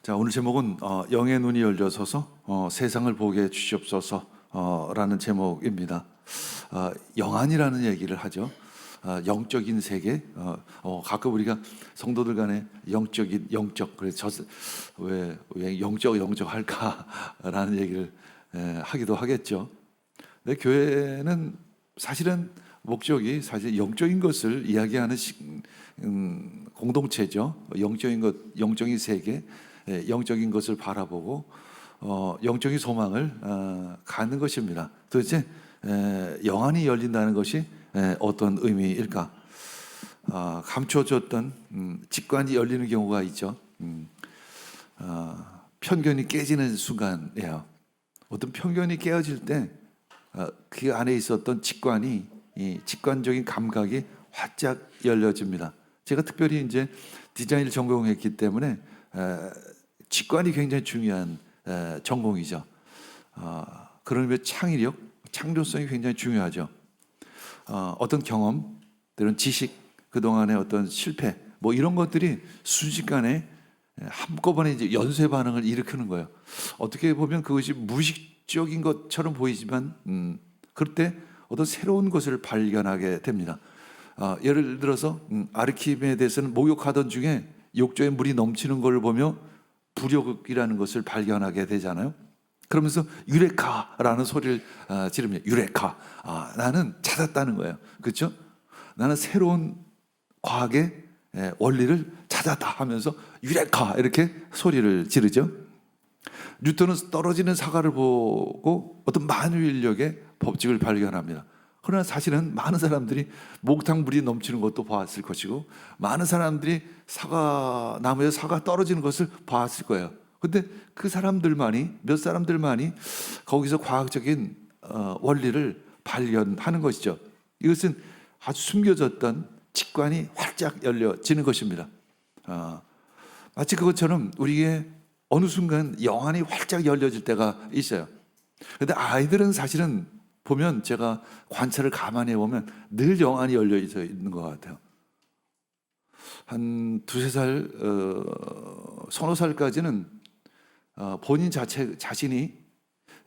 자, 오늘 제목은 영의 눈이 열려서서 세상을 보게 해 주시옵소서 라는 제목입니다. 영안이라는 얘기를 하죠. 영적인 세계. 가끔 우리가 성도들 간에 영적 그래서 왜 영적 할까라는 얘기를 하기도 하겠죠. 근데 교회는 사실은 목적이 사실 영적인 것을 이야기하는 공동체죠. 영적인 세계, 영적인 것을 바라보고 영적인 소망을 갖는 것입니다. 도대체 영안이 열린다는 것이 어떤 의미일까? 감춰졌던 직관이 열리는 경우가 있죠. 편견이 깨지는 순간이에요. 어떤 편견이 깨어질 때 그 안에 있었던 직관적인 감각이 활짝 열려집니다. 제가 특별히 이제 디자인을 전공했기 때문에 직관이 굉장히 중요한 전공이죠. 그런 의미에 창조성이 굉장히 중요하죠. 어떤 경험, 또는 지식, 그동안의 어떤 실패, 뭐 이런 것들이 순식간에 한꺼번에 이제 연쇄 반응을 일으키는 거예요. 어떻게 보면 그것이 무의식적인 것처럼 보이지만, 그럴 때 어떤 새로운 것을 발견하게 됩니다. 예를 들어서 아르키메데스는 목욕하던 중에 욕조에 물이 넘치는 걸 보며 부력이라는 것을 발견하게 되잖아요. 그러면서 유레카라는 소리를 지릅니다. 유레카. 나는 찾았다는 거예요. 그렇죠? 나는 새로운 과학의 원리를 찾았다 하면서 유레카 이렇게 소리를 지르죠. 뉴턴은 떨어지는 사과를 보고 어떤 만유인력의 법칙을 발견합니다. 그러나 사실은 많은 사람들이 목탕 물이 넘치는 것도 봤을 것이고, 많은 사람들이 나무에 사과 떨어지는 것을 봤을 거예요. 근데 몇 사람들만이 거기서 과학적인 원리를 발견하는 것이죠. 이것은 아주 숨겨졌던 직관이 활짝 열려지는 것입니다. 마치 그것처럼 우리의 어느 순간 영안이 활짝 열려질 때가 있어요. 근데 아이들은 사실은 보면, 제가 관찰을 가만히 해보면 늘 영안이 열려 있는 것 같아요. 한 두세 살, 서너 살까지는 본인 자신이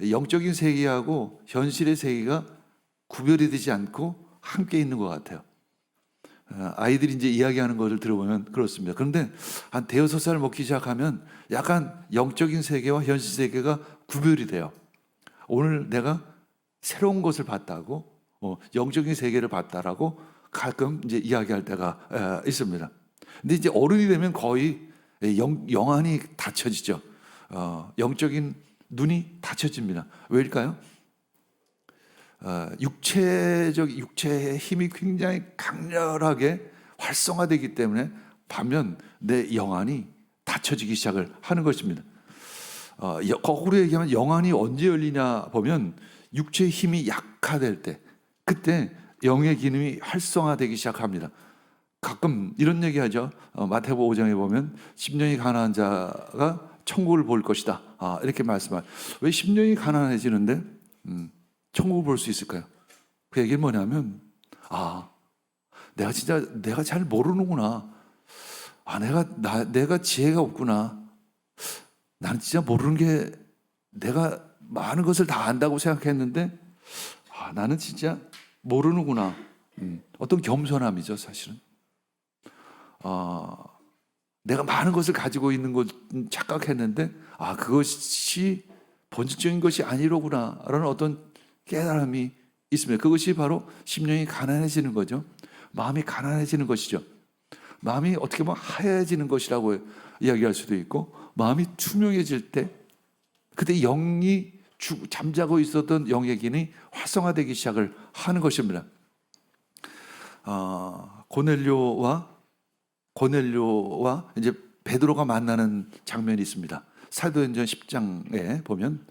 영적인 세계하고 현실의 세계가 구별이 되지 않고 함께 있는 것 같아요. 아이들이 이제 이야기하는 것을 들어보면 그렇습니다. 그런데 한 대여섯 살 먹기 시작하면 약간 영적인 세계와 현실 세계가 구별이 돼요. 오늘 내가 새로운 것을 봤다고, 영적인 세계를 봤다라고 가끔 이제 이야기할 때가 있습니다. 근데 이제 어른이 되면 거의 영안이 닫혀지죠. 영적인 눈이 닫혀집니다. 왜일까요? 육체의 힘이 굉장히 강렬하게 활성화되기 때문에 반면 내 영안이 닫혀지기 시작을 하는 것입니다. 거꾸로 얘기하면 영안이 언제 열리냐 보면 육체의 힘이 약화될 때, 그때 영의 기능이 활성화되기 시작합니다. 가끔 이런 얘기하죠. 마태복음 5장에 보면 심령이 가난한 자가 천국을 볼 것이다, 이렇게 말씀하죠. 왜 심령이 가난해지는데 천국을 볼 수 있을까요? 그 얘기는 뭐냐면, 내가 잘 모르는구나. 내가 지혜가 없구나. 나는 진짜 모르는 게, 내가 많은 것을 다 안다고 생각했는데 나는 진짜 모르는구나. 어떤 겸손함이죠, 사실은. 내가 많은 것을 가지고 있는 것 착각했는데 그것이 본질적인 것이 아니로구나 라는 어떤 깨달음이 있습니다. 그것이 바로 심령이 가난해지는 거죠. 마음이 가난해지는 것이죠. 마음이 어떻게 보면 하얘지는 것이라고 이야기할 수도 있고, 마음이 투명해질 때, 그때 영이 잠자고 있었던 영의 기능이 활성화되기 시작을 하는 것입니다. 고넬료와 이제 베드로가 만나는 장면이 있습니다. 사도행전 10장에 보면,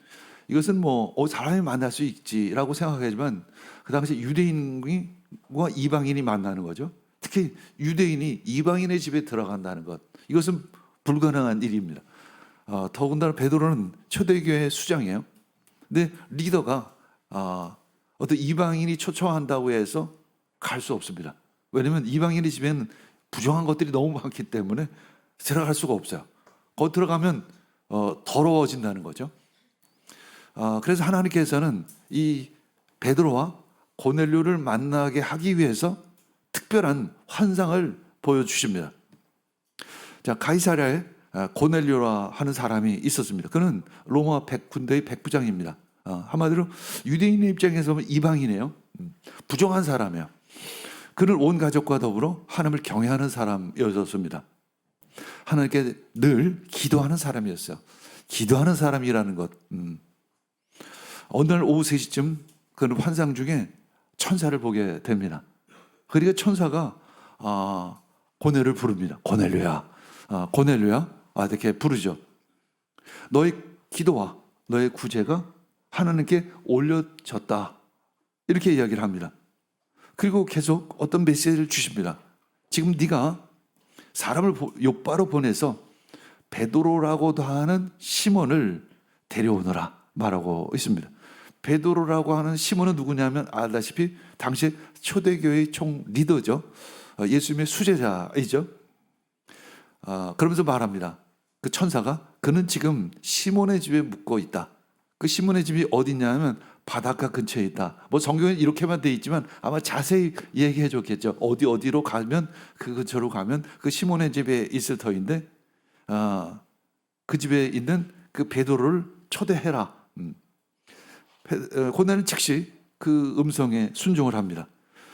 이것은 사람이 만날 수 있지라고 생각하지만 그 당시 유대인과 이방인이 만나는 거죠. 특히 유대인이 이방인의 집에 들어간다는 것, 이것은 불가능한 일입니다. 더군다나 베드로는 초대교회 수장이에요. 근데 리더가 어떤 이방인이 초청한다고 해서 갈 수 없습니다. 왜냐하면 이방인의 집에는 부정한 것들이 너무 많기 때문에 들어갈 수가 없어요. 거기 들어가면 더러워진다는 거죠. 그래서 하나님께서는 이 베드로와 고넬료를 만나게 하기 위해서 특별한 환상을 보여주십니다. 자, 가이사랴에 고넬료라 하는 사람이 있었습니다. 그는 로마 군대의 백부장입니다. 한마디로 유대인의 입장에서 보면 이방이네요. 부정한 사람이에요. 그는 온 가족과 더불어 하나님을 경외하는 사람이었습니다. 하나님께 늘 기도하는 사람이었어요. 기도하는 사람이라는 것. 어느 날 오후 3시쯤 그는 환상 중에 천사를 보게 됩니다. 그러니까 천사가 고넬을 부릅니다. 고넬료야, 고넬료야, 이렇게 부르죠. 너의 기도와 너의 구제가 하나님께 올려졌다, 이렇게 이야기를 합니다. 그리고 계속 어떤 메시지를 주십니다. 지금 네가 사람을 욥바로 보내서 베드로라고도 하는 시몬을 데려오너라 말하고 있습니다. 베드로라고 하는 시몬은 누구냐면 알다시피 당시 초대교회의 총 리더죠. 예수님의 수제자이죠. 그러면서 말합니다. 그 천사가 그는 지금 시몬의 집에 묵고 있다. 그 시몬의 집이 어디냐면 바닷가 근처에 있다. 뭐 성경에 이렇게만 돼 있지만 아마 자세히 얘기해 줬겠죠. 어디로 가면 그 근처로 가면 그 시몬의 집에 있을 터인데 그 집에 있는 그 베드로를 초대해라. 고넬은 즉시 그 음성에 순종을 합니다.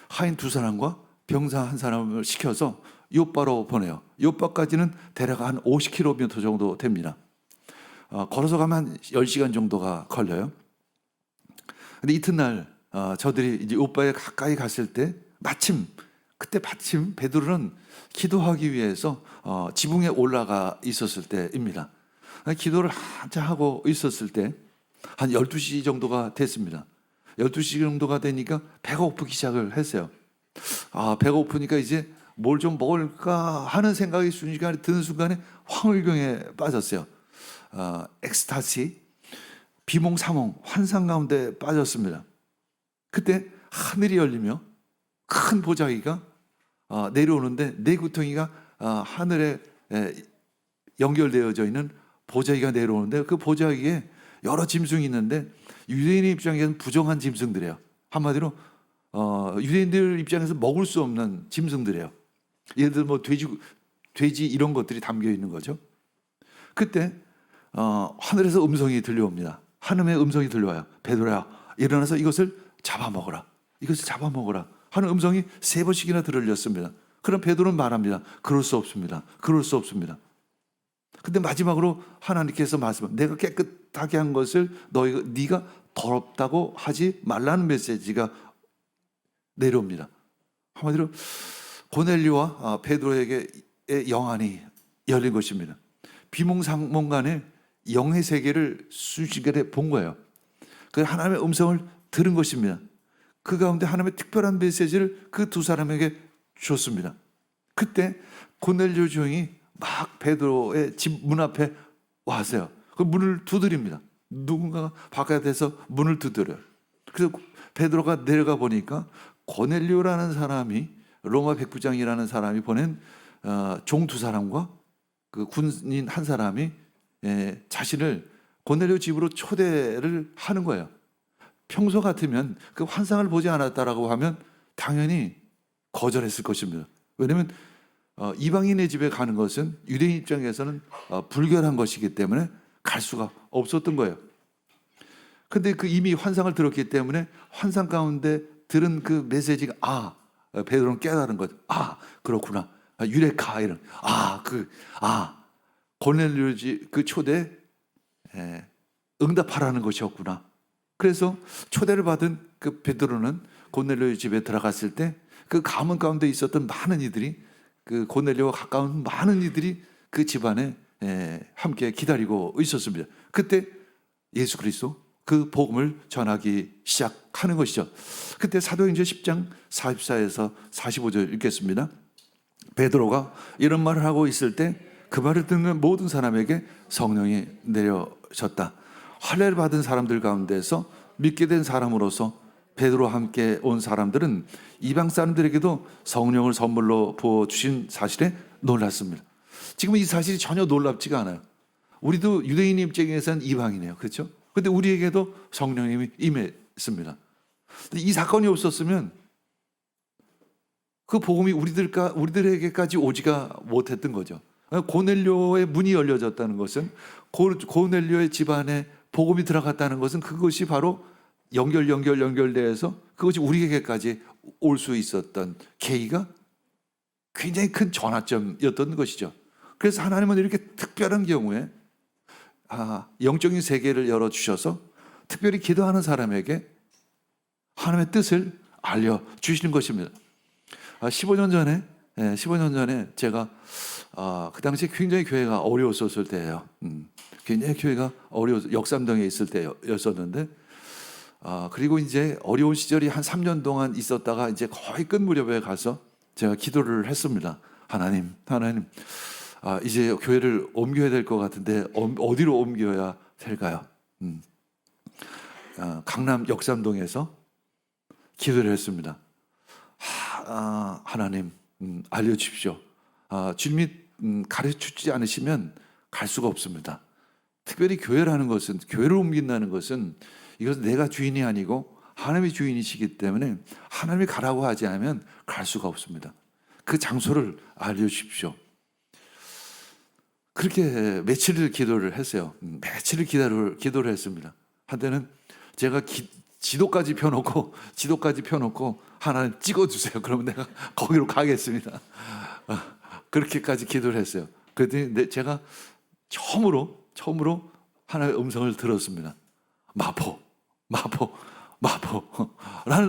하인 2사람과 병사 1사람을 시켜서 욥바로 보내요. 욥바까지는 대략 한 50km 정도 됩니다. 걸어서 가면 한 10시간 정도가 걸려요. 근데 이튿날 저들이 이제 욥바에 가까이 갔을 때 마침 베드로는 기도하기 위해서 지붕에 올라가 있었을 때입니다. 기도를 한참 하고 있었을 때 한 12시 정도가 됐습니다. 12시 정도가 되니까 배가 고프기 시작을 했어요. 배가 고프니까 이제 뭘 좀 먹을까 하는 생각이 순식간에 드는 순간에 황홀경에 빠졌어요. 엑스타시, 비몽사몽, 환상 가운데 빠졌습니다. 그때 하늘이 열리며 큰 보자기가 내려오는데 네 구덩이가 하늘에 연결되어져 있는 보자기가 내려오는데 그 보자기에 여러 짐승이 있는데 유대인의 입장에서는 부정한 짐승들이에요. 한마디로 유대인들 입장에서 먹을 수 없는 짐승들이에요. 예를 들어 뭐 돼지 이런 것들이 담겨 있는 거죠. 그때 하늘에서 음성이 들려옵니다. 하나님의 음성이 들려와요. 베드로야, 일어나서 이것을 잡아먹어라. 이것을 잡아먹어라 하는 음성이 3번씩이나 들렸습니다. 그럼 베드로는 말합니다. 그럴 수 없습니다. 그럴 수 없습니다. 근데 마지막으로 하나님께서 말씀합니다. 내가 깨끗하게 한 것을 네가 더럽다고 하지 말라는 메시지가 내려옵니다. 한마디로 고넬료와 베드로에게 영안이 열린 것입니다. 비몽사몽간에 영의 세계를 순식간에 본 거예요. 그 하나님의 음성을 들은 것입니다. 그 가운데 하나님의 특별한 메시지를 그 2사람에게 줬습니다. 그때 고넬료 종이 막 베드로의 집 문 앞에 왔어요. 그 문을 두드립니다. 누군가가 바깥에서 문을 두드려요. 그래서 베드로가 내려가 보니까 고넬료라는 사람이, 로마 백부장이라는 사람이 보낸 종 2사람과 그 군인 1사람이 자신을 고넬료 집으로 초대를 하는 거예요. 평소 같으면 그 환상을 보지 않았다라고 하면 당연히 거절했을 것입니다. 왜냐하면 이방인의 집에 가는 것은 유대인 입장에서는 불결한 것이기 때문에 갈 수가 없었던 거예요. 근데 그 이미 환상을 들었기 때문에 환상 가운데 들은 그 메시지가 베드로는 깨달은 거죠. 그렇구나. 유레카 이런. 고넬료 집 그 초대 응답하라는 것이었구나. 그래서 초대를 받은 그 베드로는 고넬료 집에 들어갔을 때 그 가문 가운데 있었던 많은 이들이, 그 고넬료와 가까운 많은 이들이 그 집안에 함께 기다리고 있었습니다. 그때 예수 그리스도 그 복음을 전하기 시작하는 것이죠. 그때 사도행전 10장 44에서 45절 읽겠습니다. 베드로가 이런 말을 하고 있을 때 그 말을 듣는 모든 사람에게 성령이 내려졌다. 할례를 받은 사람들 가운데서 믿게 된 사람으로서 베드로와 함께 온 사람들은 이방 사람들에게도 성령을 선물로 부어주신 사실에 놀랐습니다. 지금 이 사실이 전혀 놀랍지가 않아요. 우리도 유대인 입장에서는 이방이네요. 그렇죠? 근데 우리에게도 성령님이 임했습니다. 근데 이 사건이 없었으면 그 복음이 우리들에게까지 오지가 못했던 거죠. 고넬료의 문이 열려졌다는 것은, 고넬료의 집안에 복음이 들어갔다는 것은, 그것이 바로 연결돼서 그것이 우리에게까지 올 수 있었던 계기가 굉장히 큰 전환점이었던 것이죠. 그래서 하나님은 이렇게 특별한 경우에 영적인 세계를 열어주셔서 특별히 기도하는 사람에게 하나님의 뜻을 알려주시는 것입니다. 15년 전에 제가 그 당시에 굉장히 교회가 어려웠었을 때예요. 굉장히 교회가 역삼동에 있을 때였었는데, 그리고 이제 어려운 시절이 한 3년 동안 있었다가 이제 거의 끝 무렵에 가서 제가 기도를 했습니다. 하나님, 이제 교회를 옮겨야 될 것 같은데 어디로 옮겨야 될까요? 강남 역삼동에서 기도를 했습니다. 하나님, 알려주십시오. 주님이 가르쳐주지 않으시면 갈 수가 없습니다. 특별히 교회라는 것은, 교회를 옮긴다는 것은, 이것은 내가 주인이 아니고 하나님이 주인이시기 때문에 하나님이 가라고 하지 않으면 갈 수가 없습니다. 그 장소를 알려주십시오. 그렇게 며칠을 기도를 했어요. 며칠을 기도를 했습니다. 한때는 제가 지도까지 펴놓고 하나님 찍어주세요. 그러면 내가 거기로 가겠습니다. 그렇게까지 기도를 했어요. 그랬더니 제가 처음으로 하나님의 음성을 들었습니다. 마포라는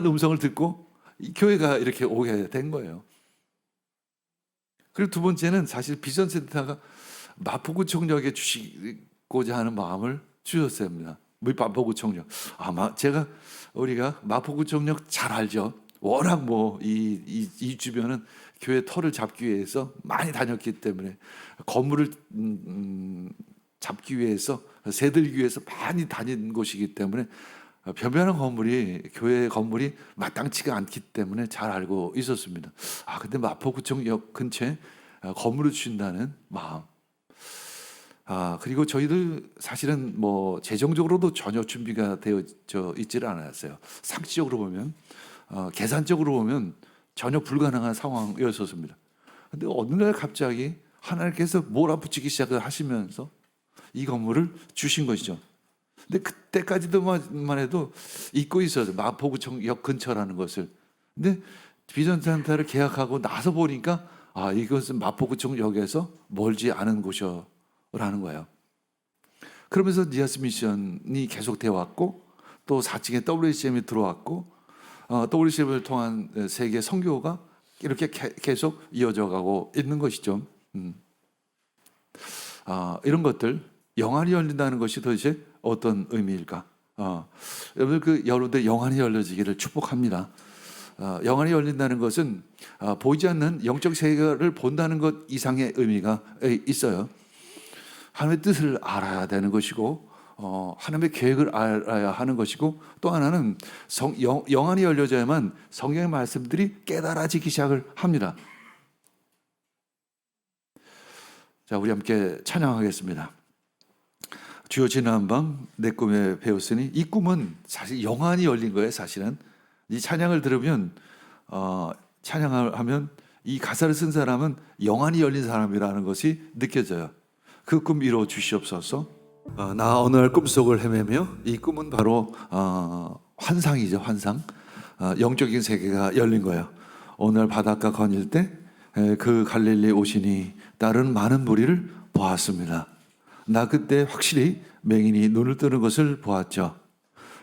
음성을 듣고 이 교회가 이렇게 오게 된 거예요. 그리고 두 번째는 사실 비전센터가 마포구청역에 주시고자 하는 마음을 주셨습니다. 마포구청역. 우리가 마포구청역 잘 알죠. 워낙 이 주변은 교회 터를 잡기 위해서 많이 다녔기 때문에, 건물을 잡기 위해서, 새들기 위해서 많이 다닌 곳이기 때문에 변변한 교회 건물이 마땅치가 않기 때문에 잘 알고 있었습니다. 근데 마포구청역 근처에 건물을 주신다는 마음. 그리고 저희들 사실은 재정적으로도 전혀 준비가 되어져 있지를 않았어요. 상식적으로 보면, 계산적으로 보면 전혀 불가능한 상황이었습니다. 근데 어느 날 갑자기 하나님께서 몰아붙이기 시작을 하시면서 이 건물을 주신 것이죠. 근데 그때까지만 해도 잊고 있어요. 마포구청역 근처라는 것을. 근데 비전센터를 계약하고 나서 보니까 이것은 마포구청역에서 멀지 않은 곳이라는 거예요. 그러면서 니아스 미션이 계속되어 왔고, 또 4층에 WCM이 들어왔고, WCM을 통한 세계 선교가 이렇게 계속 이어져 가고 있는 것이죠. 이런 것들, 영안이 열린다는 것이 도대체 어떤 의미일까? 여러분들 영안이 열려지기를 축복합니다. 영안이 열린다는 것은 보이지 않는 영적 세계를 본다는 것 이상의 의미가 있어요. 하나님의 뜻을 알아야 되는 것이고, 하나님의 계획을 알아야 하는 것이고, 또 하나는 영안이 열려져야만 성경의 말씀들이 깨달아지기 시작을 합니다. 자, 우리 함께 찬양하겠습니다. 주여 지난밤 내 꿈에 배웠으니, 이 꿈은 사실 영안이 열린 거예요. 사실은 이 찬양을 들으면, 찬양을 하면 이 가사를 쓴 사람은 영안이 열린 사람이라는 것이 느껴져요. 그 꿈 이루어 주시옵소서. 나 어느 날 꿈속을 헤매며, 이 꿈은 바로 환상이죠. 환상. 영적인 세계가 열린 거예요. 오늘 바닷가 거닐 때 그 갈릴리 오시니 다른 많은 무리를 보았습니다. 나 그때 확실히 맹인이 눈을 뜨는 것을 보았죠.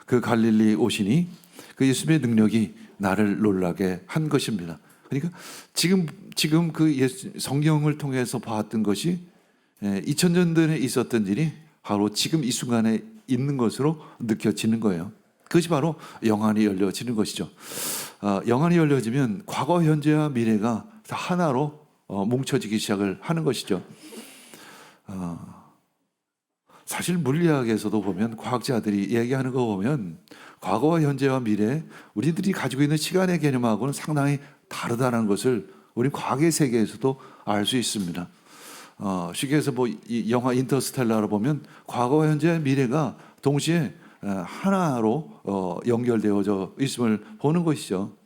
그 갈릴리 오시니 그 예수님의 능력이 나를 놀라게 한 것입니다. 그러니까 지금 그 성경을 통해서 봤던 것이 2000년 전에 있었던 일이 바로 지금 이 순간에 있는 것으로 느껴지는 거예요. 그것이 바로 영안이 열려지는 것이죠. 영안이 열려지면 과거, 현재와 미래가 다 하나로 뭉쳐지기 시작을 하는 것이죠. 사실 물리학에서도 보면, 과학자들이 얘기하는 거 보면, 과거와 현재와 미래, 우리들이 가지고 있는 시간의 개념하고는 상당히 다르다는 것을 우리 과학의 세계에서도 알 수 있습니다. 쉽게 해서 뭐 이 영화 인터스텔라를 보면 과거와 현재 미래가 동시에 하나로 연결되어져 있음을 보는 것이죠.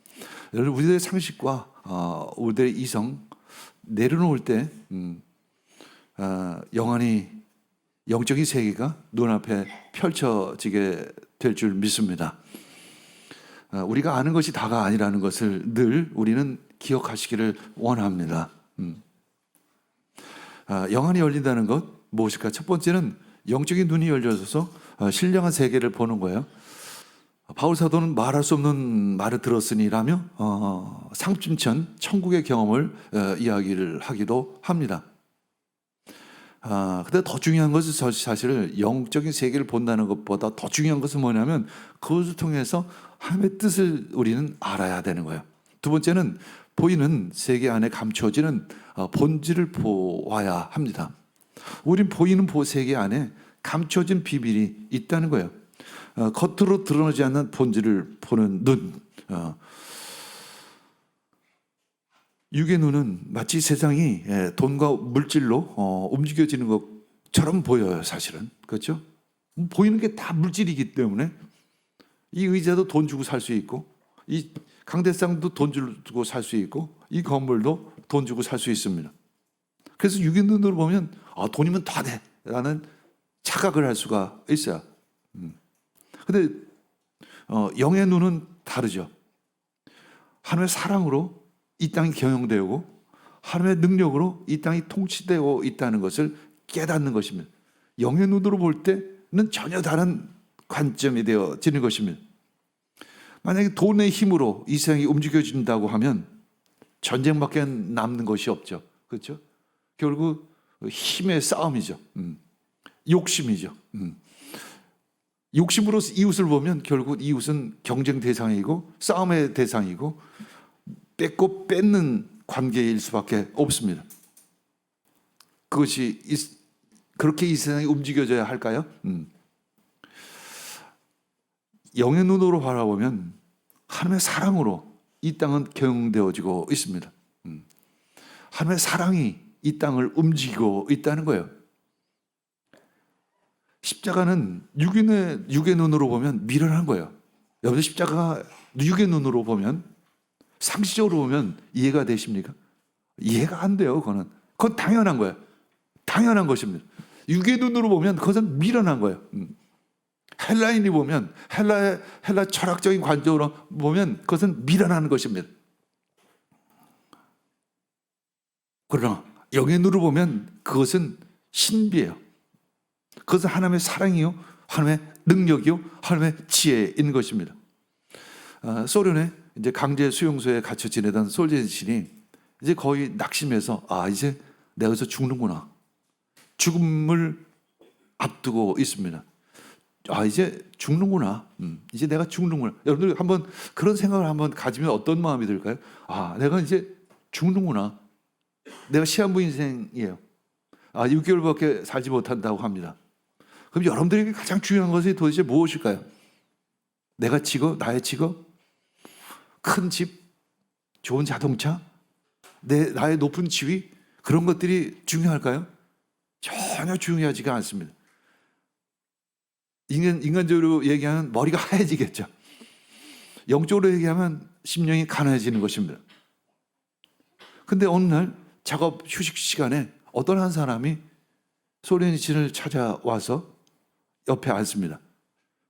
여러분, 우리들의 상식과 우리들의 이성 내려놓을 때 영원히 영적인 세계가 눈앞에 펼쳐지게 될 줄 믿습니다. 우리가 아는 것이 다가 아니라는 것을 늘 우리는 기억하시기를 원합니다. 영안이 열린다는 것 무엇일까? 첫 번째는 영적인 눈이 열려서 신령한 세계를 보는 거예요. 바울 사도는 말할 수 없는 말을 들었으니라며 상심천 천국의 경험을 이야기를 하기도 합니다. 근데 더 중요한 것은 사실 영적인 세계를 본다는 것보다 더 중요한 것은 뭐냐면 그것을 통해서 하나님의 뜻을 우리는 알아야 되는 거예요. 두 번째는 보이는 세계 안에 감춰지는 본질을 보아야 합니다. 우린 보이는 세계 안에 감춰진 비밀이 있다는 거예요. 겉으로 드러나지 않는 본질을 보는 눈. 육의 눈은 마치 세상이 돈과 물질로 움직여지는 것처럼 보여요, 사실은. 그렇죠? 보이는 게 다 물질이기 때문에 이 의자도 돈 주고 살 수 있고, 이 강대상도 돈 주고 살 수 있고, 이 건물도 돈 주고 살 수 있습니다. 그래서 육의 눈으로 보면 돈이면 다 돼 라는 착각을 할 수가 있어요. 근데 영의 눈은 다르죠. 하나님의 사랑으로 이 땅이 경영되고 하나님의 능력으로 이 땅이 통치되고 있다는 것을 깨닫는 것입니다. 영의 눈으로 볼 때는 전혀 다른 관점이 되어지는 것입니다. 만약에 돈의 힘으로 이 세상이 움직여진다고 하면 전쟁밖에 남는 것이 없죠. 그렇죠? 결국 힘의 싸움이죠. 욕심이죠. 욕심으로 이웃을 보면 결국 이웃은 경쟁 대상이고 싸움의 대상이고 뺏고 뺏는 관계일 수밖에 없습니다. 그것이 그렇게 이 세상이 움직여져야 할까요? 영의 눈으로 바라보면 하나님의 사랑으로 이 땅은 경영되어지고 있습니다. 하나님의 사랑이 이 땅을 움직이고 있다는 거예요. 십자가는 육의 눈으로 보면 미련한 거예요. 여러분, 십자가가 육의 눈으로 보면, 상식적으로 보면 이해가 되십니까? 이해가 안 돼요. 그건 당연한 거예요. 당연한 것입니다. 육의 눈으로 보면 그것은 미련한 거예요. 헬라인이 보면, 헬라 철학적인 관점으로 보면 그것은 미련한 것입니다. 그러나 영의 눈으로 보면 그것은 신비예요. 그것은 하나님의 사랑이요, 하나님의 능력이요, 하나님의 지혜인 것입니다. 소련에 이제 강제 수용소에 갇혀 지내던 솔제니친이 이제 거의 낙심해서 이제 내가 여기서 죽는구나. 죽음을 앞두고 있습니다. 이제 죽는구나. 이제 내가 죽는구나. 여러분들 한번 그런 생각을 한번 가지면 어떤 마음이 들까요? 내가 이제 죽는구나. 내가 시한부 인생이에요. 6개월밖에 살지 못한다고 합니다. 그럼 여러분들에게 가장 중요한 것이 도대체 무엇일까요? 내가 직업, 나의 직업, 큰 집, 좋은 자동차, 나의 높은 지위, 그런 것들이 중요할까요? 전혀 중요하지가 않습니다. 인간적으로 얘기하면 머리가 하얘지겠죠. 영적으로 얘기하면 심령이 가난해지는 것입니다. 근데 어느 날 작업 휴식 시간에 어떤 한 사람이 소련이친을 찾아와서 옆에 앉습니다.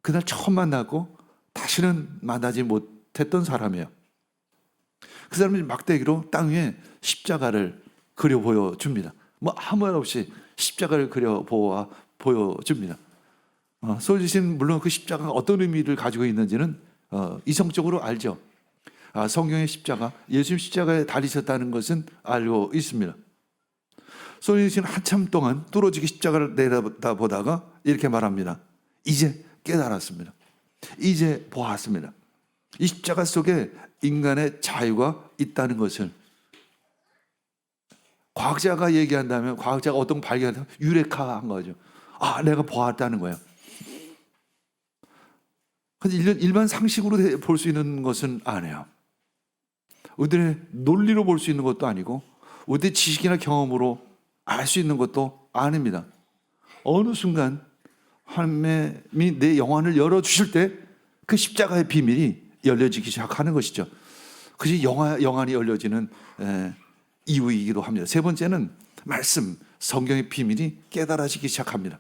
그날 처음 만났고 다시는 만나지 못했던 사람이에요. 그 사람이 막대기로 땅 위에 십자가를 그려 보여줍니다. 아무 말 없이 십자가를 그려 보여줍니다. 소련이친 물론 그 십자가가 어떤 의미를 가지고 있는지는 이성적으로 알죠. 성경의 십자가, 예수님 십자가에 달리셨다는 것은 알고 있습니다. 소련이친은 한참 동안 뚫어지게 십자가를 내려다보다가 이렇게 말합니다. 이제 깨달았습니다. 이제 보았습니다. 이 십자가 속에 인간의 자유가 있다는 것을 과학자가 얘기한다면, 과학자가 어떤 발견을 유레카한 거죠. 내가 보았다는 거예요. 근데 일반 상식으로 볼 수 있는 것은 아니에요. 우리들의 논리로 볼 수 있는 것도 아니고 우리의 지식이나 경험으로 알 수 있는 것도 아닙니다. 어느 순간 하나님이 내 영안을 열어주실 때 그 십자가의 비밀이 열려지기 시작하는 것이죠. 그것이 영안이 열려지는 이유이기도 합니다. 세 번째는 말씀, 성경의 비밀이 깨달아지기 시작합니다.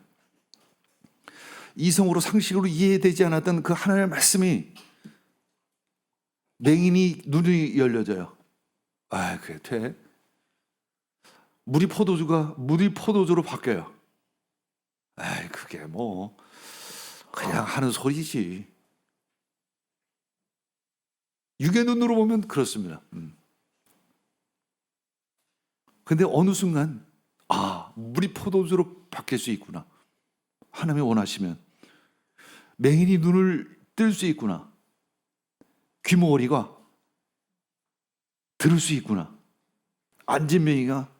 이성으로 상식으로 이해되지 않았던 그 하나님의 말씀이 맹인이 눈이 열려져요. 아, 그게 돼? 물이 포도주로 바뀌어요. 아, 그게 뭐 그냥 하는 소리지. 육의 눈으로 보면 그렇습니다. 근데 어느 순간 물이 포도주로 바뀔 수 있구나. 하나님이 원하시면 맹인이 눈을 뜰 수 있구나. 귀머거리가 들을 수 있구나. 앉은 맹인이가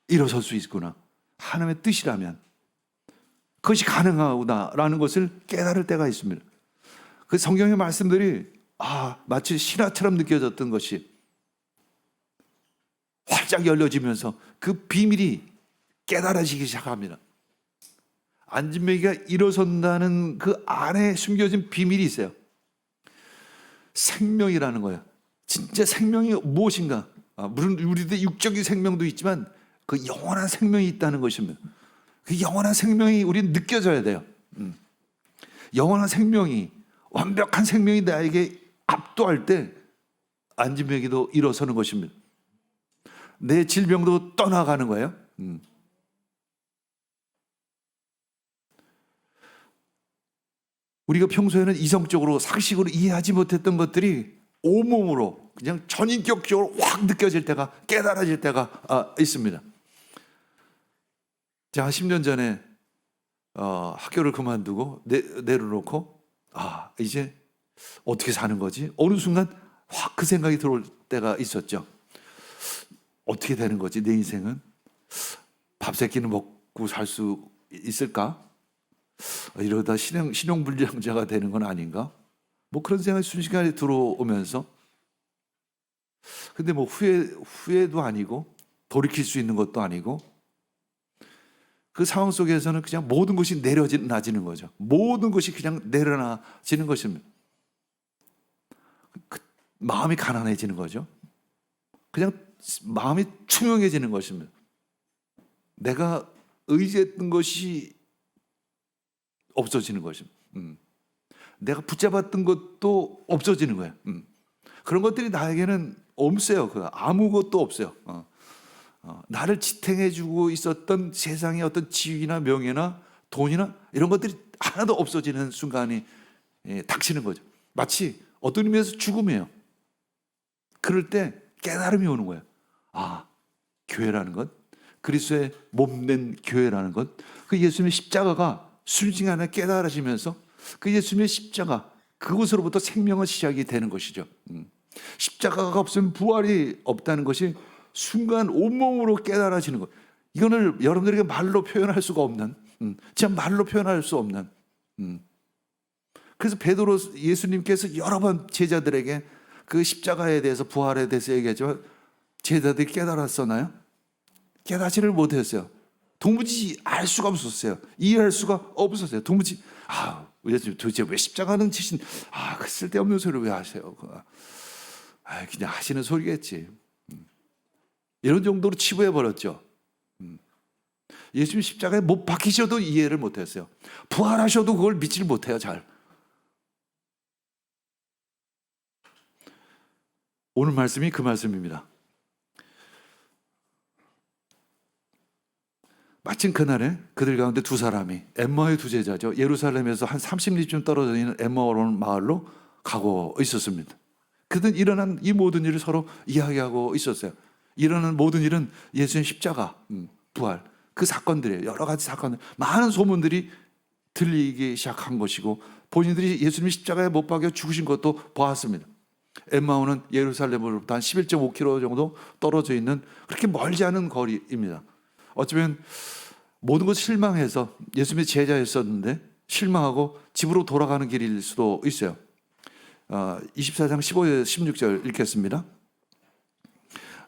일어설 수 있구나. 하나님의 뜻이라면 그것이 가능하구나라는 것을 깨달을 때가 있습니다. 그 성경의 말씀들이 마치 신화처럼 느껴졌던 것이 활짝 열려지면서 그 비밀이 깨달아지기 시작합니다. 앉은 맹인이가 일어선다는 그 안에 숨겨진 비밀이 있어요. 생명이라는 거예요. 진짜 생명이 무엇인가? 물론 우리들 육적인 생명도 있지만 그 영원한 생명이 있다는 것입니다. 그 영원한 생명이 우리는 느껴져야 돼요. 영원한 생명이, 완벽한 생명이 나에게 압도할 때 앉은 맹인도 일어서는 것입니다. 내 질병도 떠나가는 거예요. 우리가 평소에는 이성적으로 상식으로 이해하지 못했던 것들이 온몸으로 그냥 전인격적으로 확 느껴질 때가, 깨달아질 때가 있습니다. 제가 10년 전에 학교를 그만두고 내려놓고 이제 어떻게 사는 거지? 어느 순간 확 그 생각이 들어올 때가 있었죠. 어떻게 되는 거지? 내 인생은 밥 세 끼는 먹고 살 수 있을까? 이러다 신용불량자가 되는 건 아닌가? 뭐 그런 생각이 순식간에 들어오면서, 근데 뭐 후회도 아니고 돌이킬 수 있는 것도 아니고, 그 상황 속에서는 그냥 모든 것이 내려놔지는 거죠. 모든 것이 그냥 내려놔지는 것입니다. 마음이 가난해지는 거죠. 그냥 마음이 투명해지는 것입니다. 내가 의지했던 것이 없어지는 것입니다. 내가 붙잡았던 것도 없어지는 거예요. 그런 것들이 나에게는 없어요. 아무것도 없어요. 나를 지탱해주고 있었던 세상의 어떤 지위나 명예나 돈이나 이런 것들이 하나도 없어지는 순간이 닥치는 거죠. 마치 어떤 의미에서 죽음이에요. 그럴 때 깨달음이 오는 거예요. 교회라는 것, 그리스도의 몸된 교회라는 것, 그 예수님의 십자가가 순식간에 깨달아지면서 그 예수님의 십자가, 그것으로부터 생명의 시작이 되는 것이죠. 십자가가 없으면 부활이 없다는 것이 순간 온몸으로 깨달아지는 것. 이거는 여러분들에게 말로 표현할 수가 없는, 진짜 말로 표현할 수 없는. 그래서 베드로, 예수님께서 여러 번 제자들에게 그 십자가에 대해서, 부활에 대해서 얘기했지만 제자들이 깨달았었나요? 깨닫지를 못했어요. 도무지 알 수가 없었어요. 이해할 수가 없었어요. 도무지 도대체 왜 십자가는 치신 그 쓸데없는 소리를 왜 하세요? 그냥 하시는 소리겠지. 이런 정도로 치부해 버렸죠. 예수님 십자가에 못 박히셔도 이해를 못했어요. 부활하셔도 그걸 믿지를 못해요. 잘. 오늘 말씀이 그 말씀입니다. 마침 그날에 그들 가운데 두 사람이, 엠마오의 두 제자죠, 예루살렘에서 한 30리쯤 떨어져 있는 엠마오라는 마을로 가고 있었습니다. 그들은 일어난 이 모든 일을 서로 이야기하고 있었어요. 일어나는 모든 일은 예수님 십자가, 부활, 그 사건들이에요. 여러 가지 사건들, 많은 소문들이 들리기 시작한 것이고, 본인들이 예수님 십자가에 못 박여 죽으신 것도 보았습니다. 엠마오는 예루살렘으로부터 한 11.5km 정도 떨어져 있는 그렇게 멀지 않은 거리입니다. 어쩌면 모든 것 실망해서, 예수님의 제자였었는데 실망하고 집으로 돌아가는 길일 수도 있어요. 24장 15절 16절 읽겠습니다.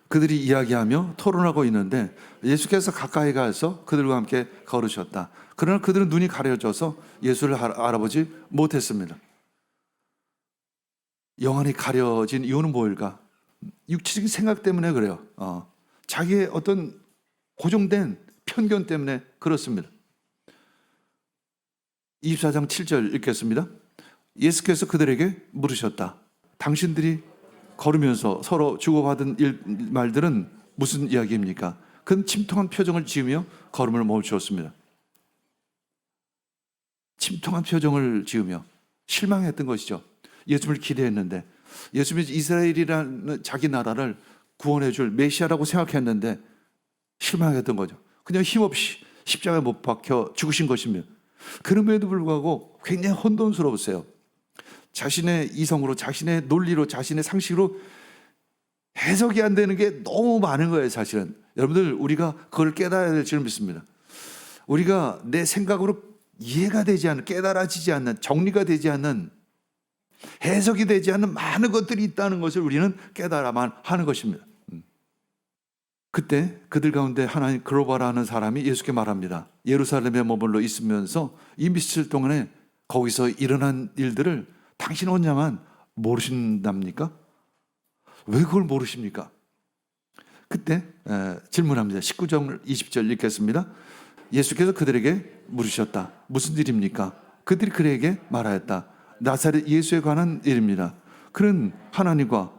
그들이 이야기하며 토론하고 있는데 예수께서 가까이 가서 그들과 함께 걸으셨다. 그러나 그들은 눈이 가려져서 예수를 알아보지 못했습니다. 영안이 가려진 이유는 뭐일까? 육체적인 생각 때문에 그래요. 자기의 어떤 고정된 편견 때문에 그렇습니다. 24장 7절 읽겠습니다. 예수께서 그들에게 물으셨다. 당신들이 걸으면서 서로 주고받은 말들은 무슨 이야기입니까? 그는 침통한 표정을 지으며 걸음을 멈추었습니다. 침통한 표정을 지으며 실망했던 것이죠. 예수님을 기대했는데, 예수님이 이스라엘이라는 자기 나라를 구원해 줄 메시아라고 생각했는데 실망했던 거죠. 그냥 힘없이 십자가에 못 박혀 죽으신 것입니다. 그럼에도 불구하고 굉장히 혼돈스러웠어요. 자신의 이성으로, 자신의 논리로, 자신의 상식으로 해석이 안 되는 게 너무 많은 거예요, 사실은. 여러분들, 우리가 그걸 깨달아야 될 줄 믿습니다. 우리가 내 생각으로 이해가 되지 않는, 깨달아지지 않는, 정리가 되지 않는, 해석이 되지 않는 많은 것들이 있다는 것을 우리는 깨달아만 하는 것입니다. 그때 그들 가운데 하나님 그로바라는 사람이 예수께 말합니다. 예루살렘에 머물러 있으면서 이 며칠 동안에 거기서 일어난 일들을 당신 혼자만 모르신답니까? 왜 그걸 모르십니까? 그때 질문합니다. 19절 20절 읽겠습니다. 예수께서 그들에게 물으셨다. 무슨 일입니까? 그들이 그에게 말하였다. 나사렛 예수에 관한 일입니다. 그는 하나님과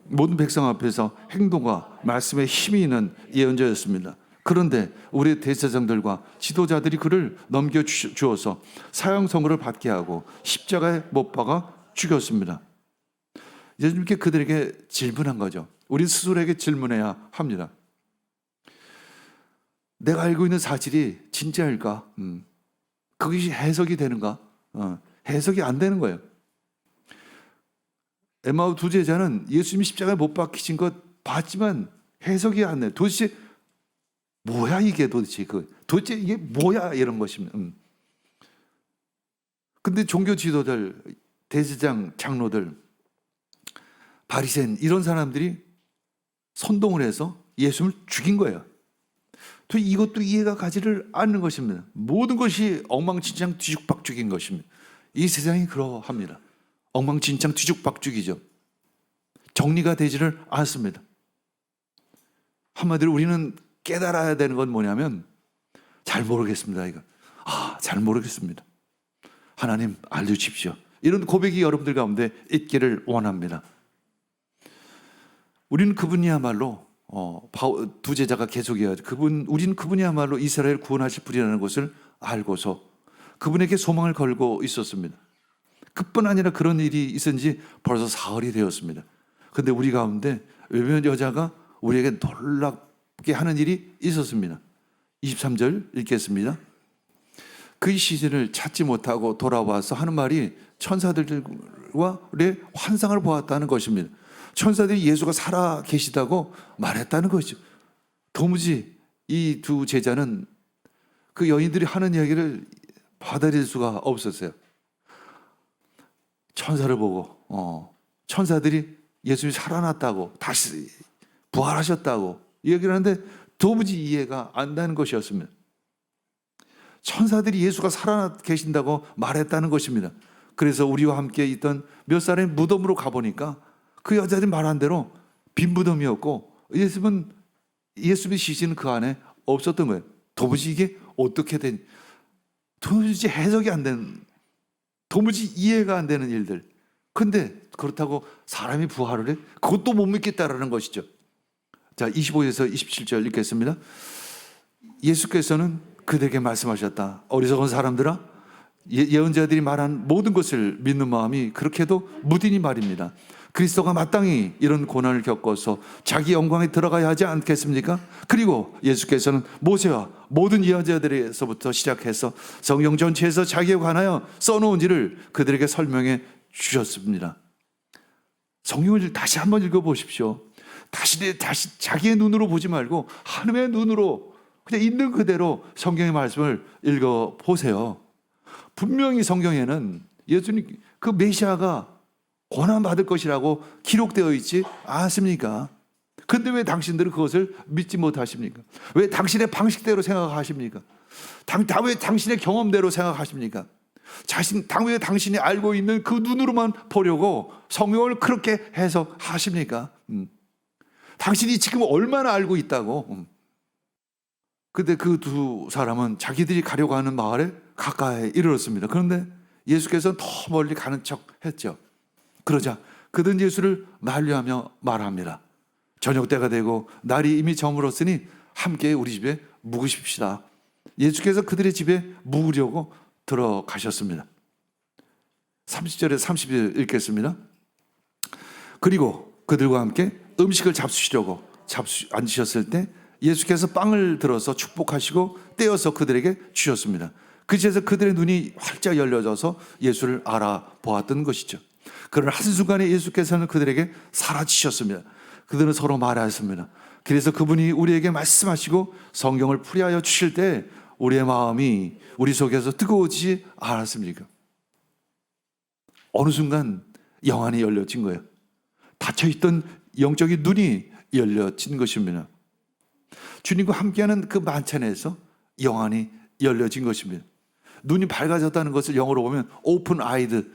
모든 백성 앞에서 행동과 말씀에 힘이 있는 예언자였습니다. 그런데 우리 대제사장들과 지도자들이 그를 넘겨주어서 사형 선고를 받게 하고 십자가에 못 박아 죽였습니다. 예수님께 그들에게 질문한 거죠. 우리 스스로에게 질문해야 합니다. 내가 알고 있는 사실이 진짜일까? 그것이 해석이 되는가? 해석이 안 되는 거예요. 엠마오 두 제자는 예수님이 십자가에 못 박히신 것 봤지만 해석이 안 돼요. 도대체 뭐야 이게 도대체 이게 뭐야 이런 것입니다. 근데 종교 지도들, 대제사장, 장로들, 바리새인 이런 사람들이 선동을 해서 예수님을 죽인 거예요. 또 이것도 이해가 가지를 않는 것입니다. 모든 것이 엉망진창 뒤죽박죽인 것입니다. 이 세상이 그러합니다. 엉망진창 뒤죽박죽이죠. 정리가 되지를 않습니다. 한마디로 우리는 깨달아야 되는 건 뭐냐면 잘 모르겠습니다. 이거 잘 모르겠습니다. 하나님 알려주십시오. 이런 고백이 여러분들 가운데 있기를 원합니다. 우리는 그분이야말로 두 제자가 계속해야죠. 우리는 그분이야말로 이스라엘 구원하실 분이라는 것을 알고서 그분에게 소망을 걸고 있었습니다. 그뿐 아니라 그런 일이 있은지 벌써 사흘이 되었습니다. 그런데 우리 가운데 외면 여자가 우리에게 놀랍게 하는 일이 있었습니다. 23절 읽겠습니다. 그 시즌을 찾지 못하고 돌아와서 하는 말이 천사들과의 환상을 보았다는 것입니다. 천사들이 예수가 살아 계시다고 말했다는 거죠. 도무지 이 두 제자는 그 여인들이 하는 이야기를 받아들일 수가 없었어요. 천사를 보고 천사들이 예수님이 살아났다고 다시 부활하셨다고 얘기를 하는데 도무지 이해가 안 되는 것이었습니다. 천사들이 예수가 살아 계신다고 말했다는 것입니다. 그래서 우리와 함께 있던 몇 사람이 무덤으로 가보니까 그 여자들이 말한 대로 빈 무덤이었고 예수님의 시신은 그 안에 없었던 거예요. 도무지 이게 어떻게 된, 도무지 해석이 안 되는, 도무지 이해가 안 되는 일들. 근데 그렇다고 사람이 부활을 해? 그것도 못 믿겠다라는 것이죠. 자, 25에서 27절 읽겠습니다. 예수께서는 그들에게 말씀하셨다. 어리석은 사람들아, 예언자들이 말한 모든 것을 믿는 마음이 그렇게도 무딘이 말입니다. 그리스도가 마땅히 이런 고난을 겪어서 자기 영광에 들어가야 하지 않겠습니까? 그리고 예수께서는 모세와 모든 예언자들에서부터 시작해서 성경 전체에서 자기에 관하여 써놓은 일을 그들에게 설명해 주셨습니다. 성경을 다시 한번 읽어보십시오. 다시 자기의 눈으로 보지 말고 하나님의 눈으로 그냥 있는 그대로 성경의 말씀을 읽어보세요. 분명히 성경에는 예수님 그 메시아가 고난받을 것이라고 기록되어 있지 않습니까? 근데 왜 당신들은 그것을 믿지 못하십니까? 왜 당신의 방식대로 생각하십니까? 왜 당신의 경험대로 생각하십니까? 왜 당신이 알고 있는 그 눈으로만 보려고 성경을 그렇게 해석하십니까? 당신이 지금 얼마나 알고 있다고? 근데 그 두 사람은 자기들이 가려고 하는 마을에 가까이 이르렀습니다. 그런데 예수께서는 더 멀리 가는 척 했죠. 그러자 그들은 예수를 만류하며 말합니다. 저녁 때가 되고 날이 이미 저물었으니 함께 우리 집에 묵으십시다. 예수께서 그들의 집에 묵으려고 들어가셨습니다. 30절에서 30절 읽겠습니다. 그리고 그들과 함께 음식을 잡수시려고 앉으셨을 때 예수께서 빵을 들어서 축복하시고 떼어서 그들에게 주셨습니다. 그제서 그들의 눈이 활짝 열려져서 예수를 알아보았던 것이죠. 그러나 한순간에 예수께서는 그들에게 사라지셨습니다. 그들은 서로 말하였습니다. 그래서 그분이 우리에게 말씀하시고 성경을 풀이하여 주실 때 우리의 마음이 우리 속에서 뜨거워지지 않았습니까? 어느 순간 영안이 열려진 거예요. 닫혀있던 영적인 눈이 열려진 것입니다. 주님과 함께하는 그 만찬에서 영안이 열려진 것입니다. 눈이 밝아졌다는 것을 영어로 보면 open eyed,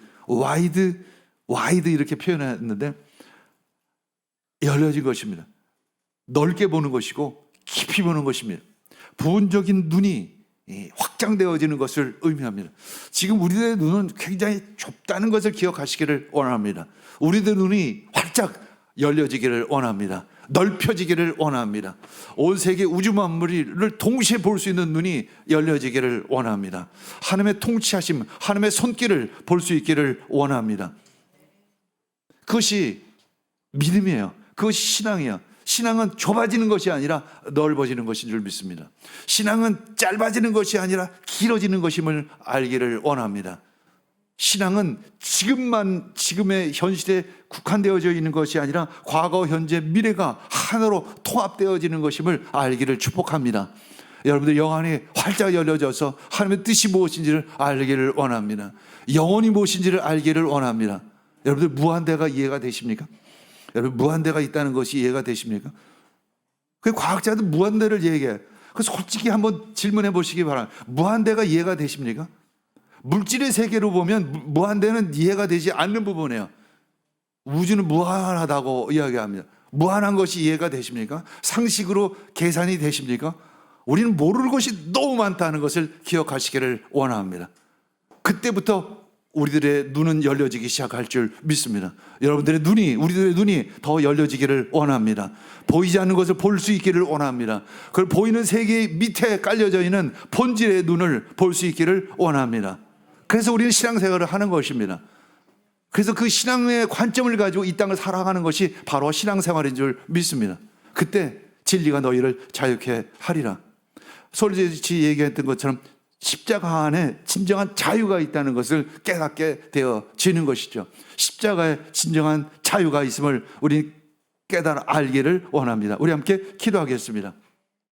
wide 이렇게 표현했는데 열려진 것입니다. 넓게 보는 것이고 깊이 보는 것입니다. 부분적인 눈이 확장되어지는 것을 의미합니다. 지금 우리들의 눈은 굉장히 좁다는 것을 기억하시기를 원합니다. 우리들의 눈이 활짝 열려지기를 원합니다. 넓혀지기를 원합니다. 온 세계 우주 만물을 동시에 볼 수 있는 눈이 열려지기를 원합니다. 하나님의 통치하심, 하나님의 손길을 볼 수 있기를 원합니다. 그것이 믿음이에요. 그것이 신앙이에요. 신앙은 좁아지는 것이 아니라 넓어지는 것인 줄 믿습니다. 신앙은 짧아지는 것이 아니라 길어지는 것임을 알기를 원합니다. 신앙은 지금의 현실에 국한되어져 있는 것이 아니라 과거, 현재, 미래가 하나로 통합되어지는 것임을 알기를 축복합니다. 여러분들 영안이 활짝 열려져서 하나님의 뜻이 무엇인지를 알기를 원합니다. 영혼이 무엇인지를 알기를 원합니다. 여러분들 무한대가 이해가 되십니까? 여러분 무한대가 있다는 것이 이해가 되십니까? 그 과학자들 무한대를 얘기해요. 솔직히 한번 질문해 보시기 바랍니다. 무한대가 이해가 되십니까? 물질의 세계로 보면 무한대는 이해가 되지 않는 부분이에요. 우주는 무한하다고 이야기합니다. 무한한 것이 이해가 되십니까? 상식으로 계산이 되십니까? 우리는 모르는 것이 너무 많다는 것을 기억하시기를 원합니다. 그때부터 우리들의 눈은 열려지기 시작할 줄 믿습니다. 우리들의 눈이 더 열려지기를 원합니다. 보이지 않는 것을 볼 수 있기를 원합니다. 그걸 보이는 세계 밑에 깔려져 있는 본질의 눈을 볼 수 있기를 원합니다. 그래서 우리는 신앙생활을 하는 것입니다. 그래서 그 신앙의 관점을 가지고 이 땅을 살아가는 것이 바로 신앙생활인 줄 믿습니다. 그때 진리가 너희를 자유케 하리라. 솔제지 얘기했던 것처럼 십자가 안에 진정한 자유가 있다는 것을 깨닫게 되어지는 것이죠. 십자가에 진정한 자유가 있음을 우리 깨달아 알기를 원합니다. 우리 함께 기도하겠습니다.